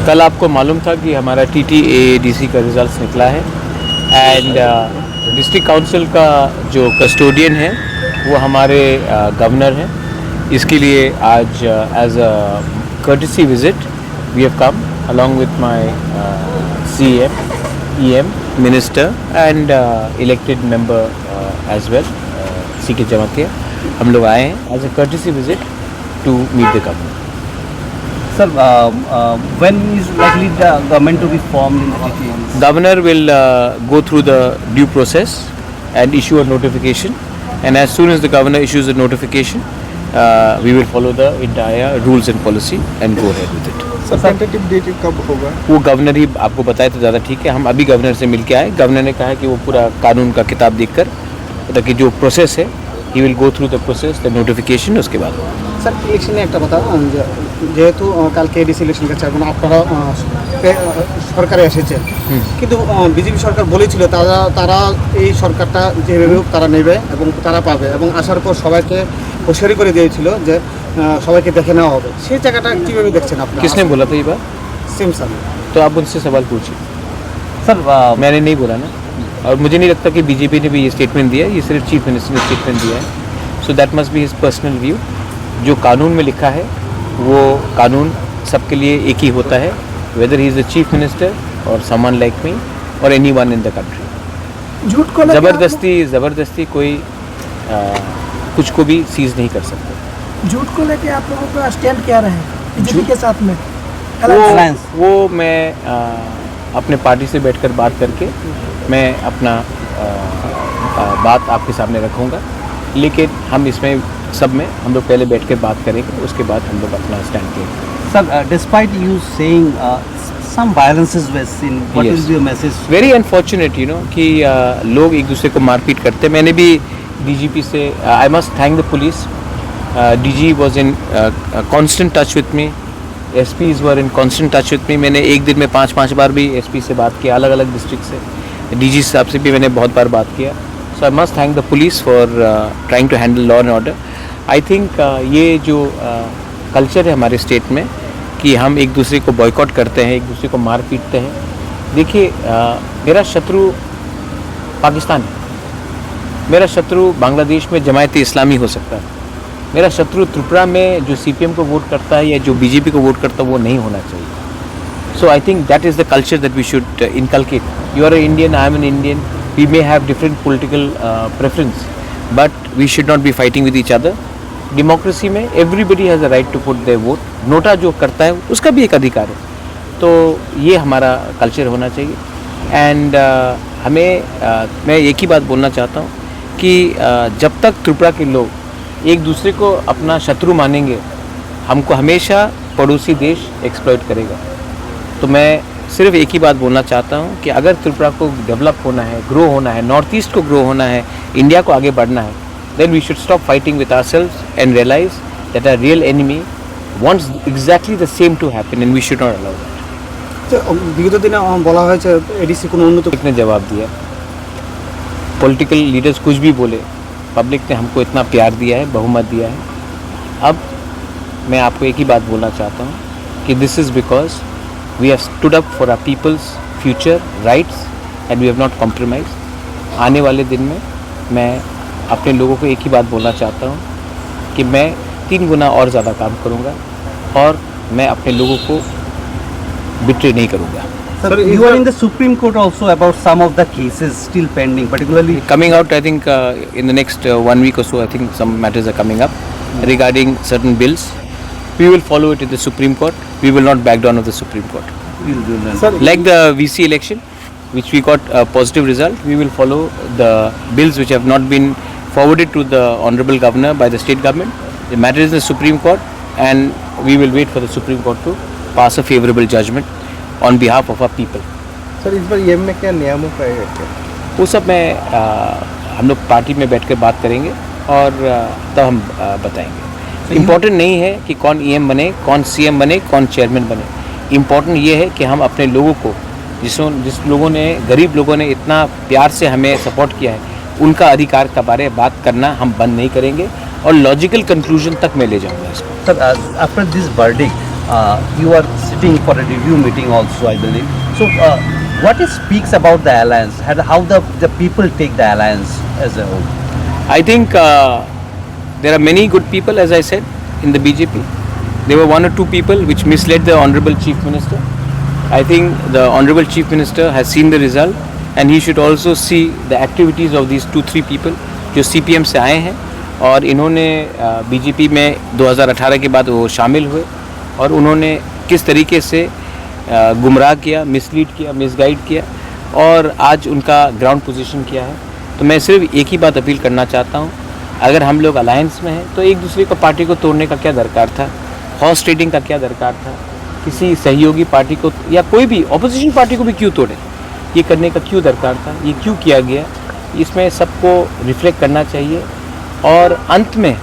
कल आपको मालूम था कि हमारा TTADC का रिजल्ट निकला है एंड डिस्ट्रिक्ट काउंसिल का जो कस्टोडियन है वो हमारे गवर्नर हैं। इसके लिए आज as a courtesy visit we have come along with my CM, EM, Minister and elected member as well, CK Jamatia। हम लोग आए हैं as a courtesy visit to meet the governor। Sir, when is likely the government to be formed in the TTADC? Governor will go through the due process and issue a notification, and as soon as the governor issues a notification, we will follow the entire rules and policy and go ahead with it। Sir tentative date कब होगा? वो governor ही आपको बताए तो ज़्यादा ठीक है। हम अभी गवर्नर से मिल के आए। गवर्नर ने कहा है कि वो पूरा कानून का किताब देखकर ताकि जो प्रोसेस है he will go through the process the notification उसके बाद। স্যার ইলেকশনে একটা কথা যেহেতু কালকে এডিসি ইলেকশন কাছে এখন আপনারা সরকারে এসেছেন কিন্তু বিজেপি সরকার বলেছিল তারা এই সরকারটা যেভাবে হোক তারা নেবে এবং তারা পাবে এবং আসার পর সবাইকে হুঁশিয়ারি করে দিয়েছিল যে সবাইকে দেখে নেওয়া হবে। সেই জায়গাটা কীভাবে দেখছেন আপনি? किसने बोला था ये बात? Same sir. तो आप उनसे सवाल पूछिए। Sir, मैंने नहीं बोला ना, और मुझे नहीं लगता कि बीजेपी ने भी ये स्टेटमेंट दिया है। ये सिर्फ चीफ मिनिस्टर ने स्टेटमेंट दिया है। So that must be his personal view. जो कानून में लिखा है वो कानून सबके लिए एक ही होता है, weather he is the chief minister और समवन लाइक मी और any one in the country. झूठ को ज़बरदस्ती कोई कुछ को भी सीज नहीं कर सकता। झूठ को लेके आप लोगों का स्टैंड क्या रहे बीजेपी के साथ में? वो मैं अपने पार्टी से बैठकर बात करके मैं अपना बात आपके सामने रखूँगा, लेकिन हम इसमें सब में हम लोग पहले बैठ कर बात करेंगे, उसके बाद हम लोग अपना स्टैंड लेंगे। sir, despite you saying some violences were seen, what Yes. is your message? Very unfortunate कि लोग एक दूसरे को मारपीट करते। मैंने भी DGP से आई must thank the police. DG was in constant touch with me, SPs were in constant touch with me. मैंने एक दिन में 5 बार भी SP से बात किया, अलग अलग डिस्ट्रिक्ट से। DG साहब से भी मैंने बहुत बार बात किया। So I must thank the police for trying to handle law and order. I think ये जो कल्चर है हमारे स्टेट में कि हम एक दूसरे को बॉयकॉट करते हैं, एक दूसरे को मार पीटते हैं। देखिए, मेरा शत्रु पाकिस्तान है, मेरा शत्रु बांग्लादेश में जमायत इस्लामी हो सकता है, मेरा शत्रु त्रिपुरा में जो CPM को वोट करता है या जो BJP को वोट करता है वो नहीं होना चाहिए। So I think that is the culture that we should inculcate. You are a Indian, I am an Indian, we may have different political preference, but we should not be fighting with each other. Democracy में everybody has a right to put their vote. NOTA जो करता है उसका भी एक अधिकार है, तो ये हमारा कल्चर होना चाहिए। एंड मैं एक ही बात बोलना चाहता हूँ कि जब तक त्रिपुरा के लोग एक दूसरे को अपना शत्रु मानेंगे, हमको हमेशा पड़ोसी देश एक्सप्लॉइट करेगा। तो मैं सिर्फ एक ही बात बोलना चाहता हूँ कि अगर त्रिपुरा को डेवलप होना है, ग्रो होना है, नॉर्थ ईस्ट को ग्रो होना है, इंडिया को आगे बढ़ना है, then we should stop fighting with ourselves and realize that our real enemy wants exactly the same to happen and we should not allow that। বিগত দিনে বলা হয়েছে এডিসি কোনো উন্নত पब्लिक ने जवाब दिया, पॉलिटिकल लीडर्स कुछ भी बोले, पब्लिक ने हमको इतना प्यार दिया है, बहुमत दिया है। अब मैं आपको एक ही बात बोलना चाहता हूँ कि this is because we have stood up for our people's future rights and we have not compromise. आने वाले दिन में मैं अपने लोगों को एक ही बात बोलना चाहता हूँ कि मैं 3 गुना और ज़्यादा काम करूँगा और मैं अपने लोगों को बिट्रे नहीं करूँगा। Sir, you are in the Supreme Court also about some of the cases still pending, particularly Coming out, I think in the next 1 week or so, I think some matters are coming up regarding certain bills. We will follow it in the Supreme Court. We will not back down of the Supreme Court. Sir, Like the VC election, which we got a positive result, we will follow the bills which have not been forwarded to the Honorable Governor by the state government. The matter is in the Supreme Court and we will wait for the Supreme Court to pass a favorable judgment on behalf of our people. Sir इस बार EM में क्या नियामक रहेगा क्या? वो सब मैं हम लोग पार्टी में बैठकर बात करेंगे और तब हम बताएंगे। इम्पोर्टेंट नहीं है कि कौन EM बने, कौन CM बने, कौन चेयरमैन बने। इम्पोर्टेंट ये है कि हम अपने लोगों को जिस लोगों ने, गरीब लोगों ने इतना प्यार से हमें सपोर्ट किया है, उनका अधिकार के बारे में बात करना हम बंद नहीं करेंगे और लॉजिकल कंक्लूजन तक मैं ले जाऊंगा इसको। sir, after this verdict, You are sitting for a review meeting also, I believe. So, what it speaks about the alliance? How the people take the alliance as a whole? I think there are many good people, as I said, in the BJP. There were one or two people which misled the Honorable Chief Minister. I think the Honorable Chief Minister has seen the result and he should also see the activities of these 2-3 people जो CPM से आए हैं और इन्होंने BJP में 2018 के बाद वो शामिल हुए और उन्होंने किस तरीके से गुमराह किया, मिसलीड किया, मिसगाइड किया और आज उनका ग्राउंड पोजीशन किया है. तो मैं सिर्फ एक ही बात अपील करना चाहता हूँ, अगर हम लोग अलायंस में हैं तो एक दूसरे को पार्टी को तोड़ने का क्या दरकार था, हॉर्स ट्रेडिंग का क्या दरकार था, किसी सहयोगी पार्टी को या कोई भी ऑपोजिशन पार्टी को भी क्यों तोड़े, ये करने का क्यों दरकार था, ये क्यों किया गया, इसमें सबको रिफ्लेक्ट करना चाहिए. और अंत में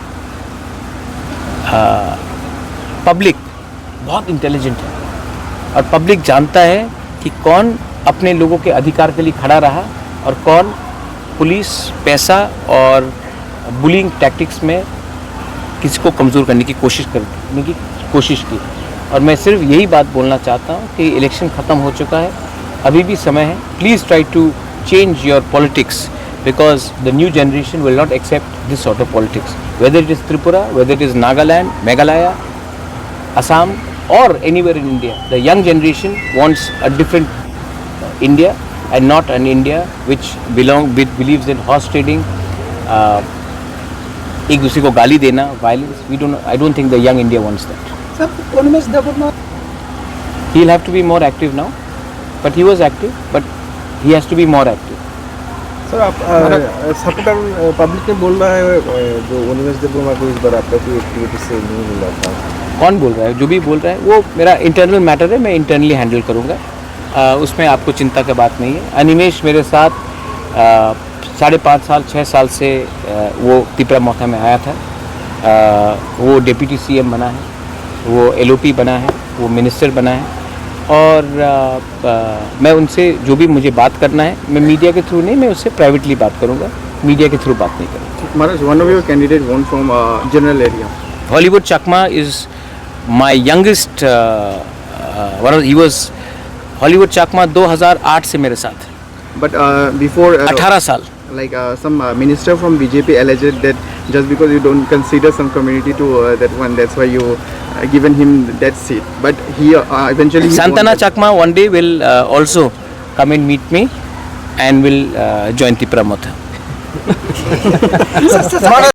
पब्लिक बहुत इंटेलिजेंट है और पब्लिक जानता है कि कौन अपने लोगों के अधिकार के लिए खड़ा रहा और कौन पुलिस, पैसा और बुलिंग टैक्टिक्स में किसी को कमज़ोर करने की कोशिश की. और मैं सिर्फ यही बात बोलना चाहता हूँ कि इलेक्शन ख़त्म हो चुका है, अभी भी समय है. Please try to change your politics because the new generation will not accept this sort of politics. Whether it is Tripura, whether it is Nagaland, Meghalaya, Assam or anywhere in India, the young generation wants a different India and not an India which believes in horse trading, एक दूसरे को गाली देना, violence. I don't think the young India wants that. Sir, Umesh Devarma, He'll have to be more active now, but he was active, but he has to be more active. Sir आप supporter public में बोल रहा है जो उन्मेष देववर्मा को इस बार आपका कोई एक्टिविटी से नहीं मिला था. कौन बोल रहा है? जो भी बोल रहा है वो मेरा इंटरनल मैटर है, मैं इंटरनली हैंडल करूँगा, उसमें आपको चिंता की बात नहीं है. अनिमेश मेरे साथ 5.5 साल 6 साल से वो तिपरा मोथा में आया था. वो डिप्टी CM बना है, वो LOP बना है, वो मिनिस्टर बना है और मैं उनसे जो भी मुझे बात करना है, मैं मीडिया के थ्रू नहीं, मैं उससे प्राइवेटली बात करूँगा, मीडिया के थ्रू बात नहीं करूँगा. Maharaj, one of your candidate won from general area. Hollywood Chakma is my youngest he was Hollywood Chakma 2008 से मेरे साथ. But before 18 साल. like some minister from BJP alleged that just because you don't consider some community to that one, that's why you given him that seat. But he eventually Santana Chakma one day will also come and meet me and will join Tipra Motha.